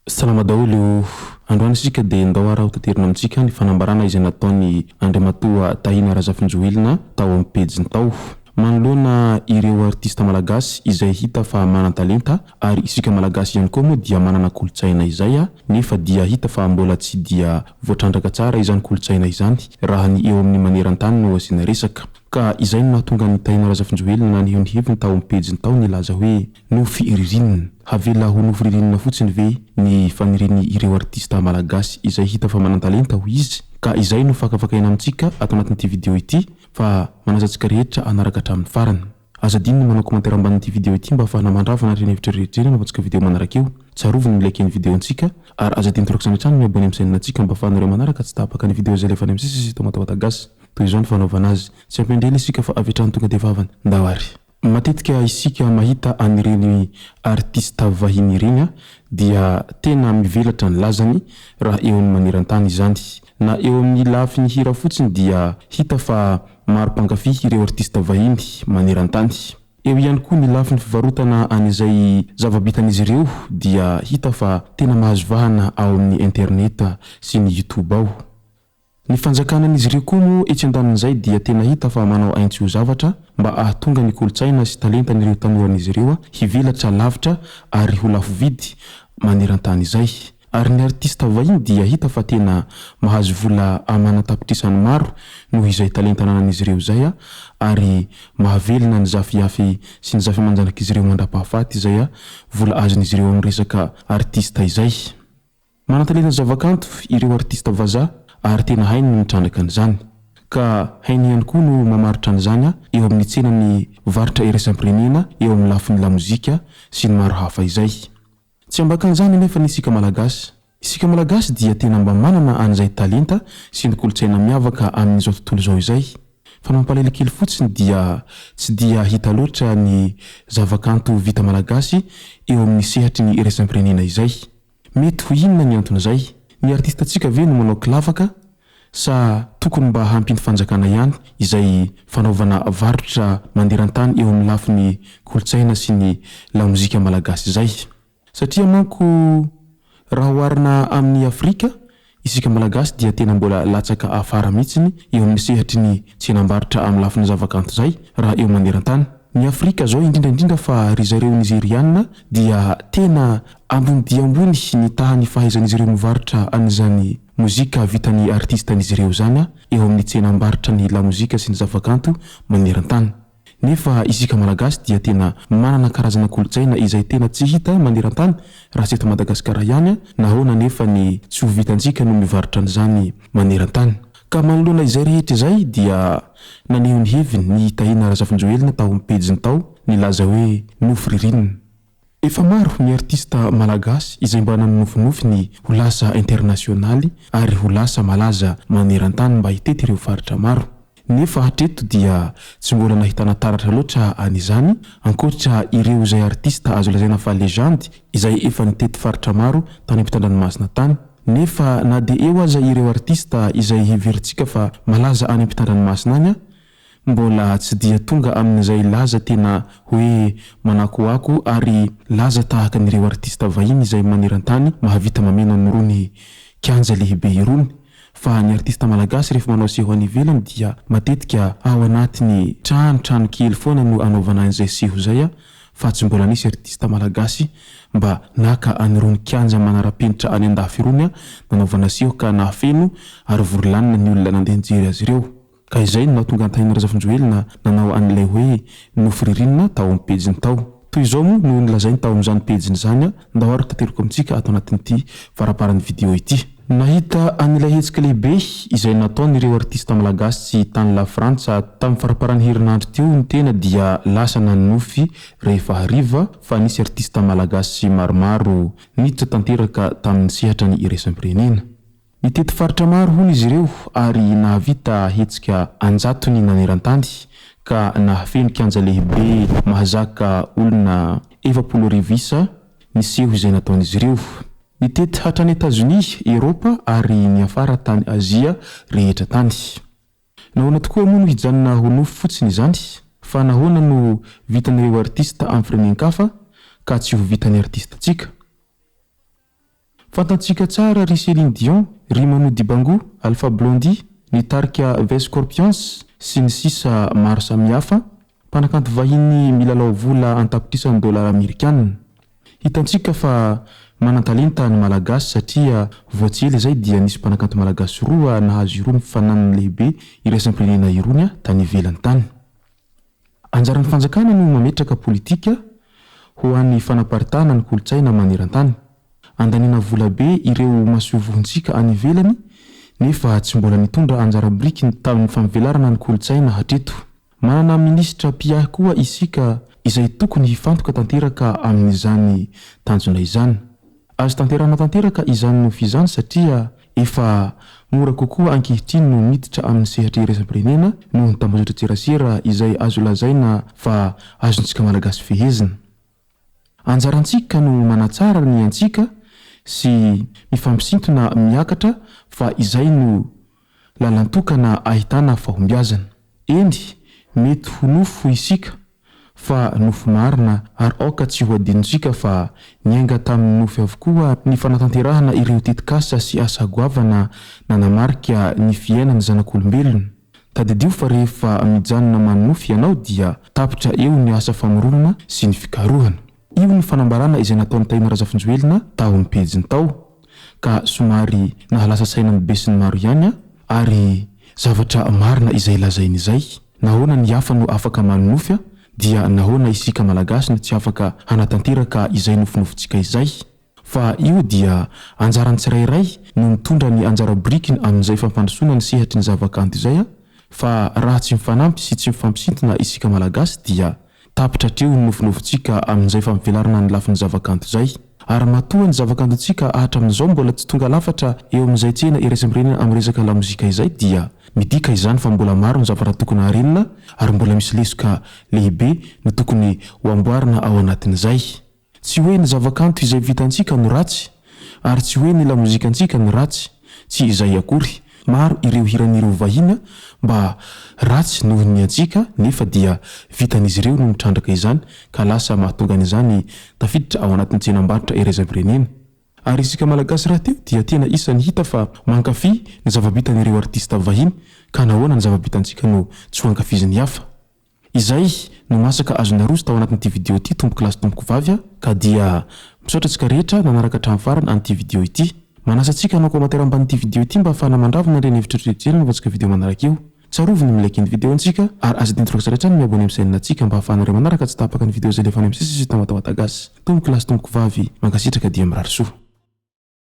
Salama daholo, androany isika dia ndao araha ho taterina amintsika ny fanambarana izay nataony Andriamatoa Tahina Razafinjoelina tao amin'ny pejiny tao. Manoloana ireo artista malagasy izay hita fa manan-talenta ary isika malagasy ihany koa moa dia manana kolotsaina izay nefa dia hita fa mbola tsy dia voatrandraka tsara izany kolotsaina izany raha ny eo amin'ny maneran-tany no asiana resaka. Ka izay no nahatonga ny Tahina Razafinjoelina ny heviny tao amin'ny pejiny tao nilaza hoe nofy ririnina. Havela ho nofy ririnina fotsiny ve ny faniriny ireo artista malagasy izay hita fa manan-talenta ho izy. Ka izay no fakafakaina amintsika ato anatin'ity video ity fa manasantsika rehetra anaraka hatramin'ny farany. Aza dininy manao komantaira ambanin'ity video ity mba ahafahana mandrava na hevitra rehetra anaovantsika video manaraka eo. Tsaroviny milike ny video antsika ary aza dininy toroka sandratrany miabony amin'ny chaîne antsika mba ahafahanareo manaraka tsy tapaka ny video izay lefany amin'ny sisy tomatavata gasy. Toy izao ny fanaovana azy. Tsy ampendrely isika fa avitrany tonga dia vavany. Ndawary. Matetika isika mahita anireny artista vahiny ireny dia tena mivelatra ny lazany raha eo amin'ny maneran-tany izany. Na eo amin'ny lafiny hira fotsiny dia hita fa maro mpankafy ireo artista vahiny maneran-tany. Eo ihany koa ny lafiny fivarotana an'izay zava-bitan'izy ireo dia hita fa tena mahazo vahana ao amin'ny internet sy ny YouTube ao. Ny fanjakanan'izy ireo koa moa etsy andanin'izay dia tena hita fa manao aintsy ho zavatra mba ahatonga ny kolotsaina sy talentan'ireo tanoran'izy ireo hivelatra lavitra ary ho lafo vidy maneran-tany izay. Ary ny artista vahiny dia hita fa tena mahazo vola amanatapitrisany maro noho izay talenta nanan'izy ireo izay ary mahavelona ny zafyafy sy ny zafy manjanak'izy ireo mandra-pahafaty izay vola azon'izy ireo amin'ny resaka artista izay. Manan-talenta zavakanto ireo artista vazaha ary tena hainy no mitrandraka an'izany. Ka hainy ihany koa no mamaritra an'izany eo amin'ny tsenany varotra iraisam-pirenena eo amin'ny lafiny lamozika sy ny maro hafa izay. Tsy ambakan'izany nefa ny isika malagasy. Isika malagasy dia tena mba manana an'izay talenta sy ny kolotsaina miavaka amin'izao tontolo izao izay. Fa mampalahelo kely fotsiny dia tsy dia hita loatra ny zavakanto vita malagasy eo amin'ny sehatry ny iraisam-pirenena izay. Mety ho inona ny anton'izay? Ny artistantsika ve no manao kilavaka sa tokony mba hampiny fanjakana ihany izay fanaovana varotra manderan-tany eo amin'ny lafiny kolotsaina sy ny lamozika malagasy izay. Satria manko raha oharina amin'ny Afrika, isika malagasy dia tena mbola latsaka afara mihitsiny eo amin'ny sehatry ny tsenam-barotra amin'ny lafiny zavakanto izay raha eo maneran-tany. Ny Afrika zao indrindra fa ry zareo Nigeriana dia tena ambony dia ambony ny tahany fahaizan'izy ireo mivarotra an'izany mozika vitan'ny artistan'izy ireo zany eo amin'ny tsenam-barotra ny lamozika sy ny zavakanto maneran-tany. Nefa isika malagasy dia tena manana karazana kolotsaina izay tena tsy hita maneran-tany raha tsy eto Madagasikara ihany na hoana nefa ny tsy ho vitantsika no mivarotra an'izany maneran-tany. Ka manoloana izay rehetra izay dia naneho ny heviny ny Tahina Razafinjoelina tao amin'ny pejiny tao nilaza hoe nofy ririnina. Efa maro ny artista malagasy izay mba nanofinofy ny ho lasa internasionaly ary ho lasa malaza maneran-tany mba hitety ireo faritra maro. Nefa hatreto dia tsy mbola nahitana taratra loatra an'izany ankoatra ireo izay artista azo lazaina fa legendy izay efa nitety faritra maro tany am-pitandran-masina tany. Nefa na dia eo aza ireo artista izay heverintsika fa malaza any am-pitandran-masina any mbola tsy dia tonga amin'izay laza tena hoe manakoako ary laza tahaka n'ireo artista vahiny izay maneran-tany mahavita mamena n'irony kianja lehibe irony. Fa ny artista malagasy rehefa manao seho any ivelany dia matetika ao anatiny trano kely foana no anaovana an'izay seho izay fa tsy mbola nisy artista malagasy mba naka anirony kianja manara-penitra any andafy irony nanaovana seho ka nahafeno ary vorolanina ny olona nandeha nijery azy ireo. Ka izay no nahatonga Tahina Razafinjoelina nanao an'ilay hoe nofy ririnina tao amin'ny pejiny tao. Toy izao moa no nilazainy tao amin'izany pejiny izany ndao ary tanteriko amintsika ato anatin'ity faraparan'ny video ity. Nahita an'ilay hetsika lehibe izay nataon'ireo artista malagasy tany la Frantsa tamin'ny faraparan'ny herinandro teo ny tena dia lasa nanofy rehefa hariva fa nisy artista malagasy maromaro niditra tanteraka tamin'ny sehatra ny iraisam-pirenena. Nitety faritra maro hony izy ireo ary nahavita hetsika anjatony nanerantany ka nahafeno kianja lehibe mahazaka olona 70,000 isa niseho izay nataon'izy ireo. Nitety hatrany Etats-Unis, Eropa ary ny afara tany Azia rehetra tany. Nahoana tokoa moa no hijanona ho nofo fotsiny izany, fa nahoana no vitan'ireo artista amin'ny firenenkafa ka tsy ho vitan'ny artistantsika. Fantatsika tsara ry Céline Dion, ry Manu Dibango, Alpha Blondy, ny tarika The Scorpions sy ny sisa maro samihafa, mpanakanto vahiny milalao vola an-tapitrisan'ny dolara amerikanina. Hitantsika fa manan-talenta ny malagasy satria voatsely izay dia nisy mpanakanto malagasy roa nahazo irony fananany lehibe iraisam-pirenena irony tany ivelany tany. Anjaran'ny fanjakana no mametraka politika ho an'ny fanaparitahana ny kolotsaina maneran-tany. Andanina vola be ireo masovohontsika any ivelany nefa tsy mbola nitondra anjara biriky tamin'ny famvelarana ny kolotsaina hatreto. Manana ministra piahy koa isika izay tokony hifantoka tanteraka amin'izany tanjona izany. Azo tanterana tanteraka izany no fizany satria efa mora kokoa ankehitriny no miditra amin'ny sehatra iraisam-pirenena noho ny tambazotran-tserasera izay azo lazaina fa azontsika malagasy fehezina. Anjarantsika no manatsara ny antsika sy mifampisintona miakatra fa izay no lalantokana ahitana fahombiazana. Eny, mety ho nofo isika fa nofo marina ary aoka tsy ho adinontsika fa niainga tamin'ny nofo avokoa ny fanatanterahana ireo tetikasa sy asa goavana nanamarika ny fiainany zanak'olombelona. Tadidio fa rehefa mijanona manofy ianao dia tapitra eo ny asa famoronana sy ny fikarohana. Io ny fanambarana izay nataon'ny Taina Razafinjoelina tao amin'ny pejiny tao ka somary nahalasa saina ny be sy ny maro ihany ary zavatra marina izay lazainy izay. Nahoana ny hafa no afaka manofy dia nahoana isika malagasy no tsy afaka hanatanteraka izay nofinofitsika izay. Fa io dia anjarany tsirairay no mitondra ny anjara birikiny amin'izay fampandrosoana ny sehatry ny zavakanto izay fa raha tsy mifanampy sy tsy mifampisintona isika malagasy dia tapitra hatreo ny nofinofitsika amin'izay fampivelarana ny lafin'ny zavakanto izay. Ary matoa ny zavakantontsika hatramin'izao mbola tsy tonga lafatra eo amin'izay tsena iraisam-pirenena amin'ny resaka lamozika izay dia midika izany fa mbola maro ny zavatra tokony harenina ary mbola misy lesoka lehibe no tokony ho amboarina ao anatin'izay. Tsy hoe ny zavakanto izay vitantsika no ratsy ary tsy hoe ny lamozikantsika no ratsy, tsy izay akory. Maro ireo hiran'ireo vahiny mba ratsy noho ny antsika nefa dia vitan'izy ireo no mitrandraka izany ka lasa mahatonga an'izany tafiditra ao anatin'ny tsenam-barotra iraisam-pirenena. Ary isika malagasy raha teo dia tena isany hita fa mankafy ny zavabitan'ireo artista vahiny ka nahoana ny zavabitantsika no tsy ho ankafiziny hafa. Izay no masaka azona roso tao anatin'ity video ity tomboko lasy tomboko vavy ka dia misaotra antsika rehetra nanaraka hatramin'ny farany an'ity video ity. Manasa antsika hanao komantaira ambanin'ity video ity mba ahafahana mandravona ireny hevitra rehetra no vantsika video manaraka io. Tsaroviny milike ny video antsika ary aza dintoroka saretrany miabony amin'ny chaîne antsika mba ahafahanareo manaraka tsy tapaka ny video izay lefa any amin'ny sisy tamatao atagasy. Tomboko lasy tomboko vavy mankasitraka dia mirary soa.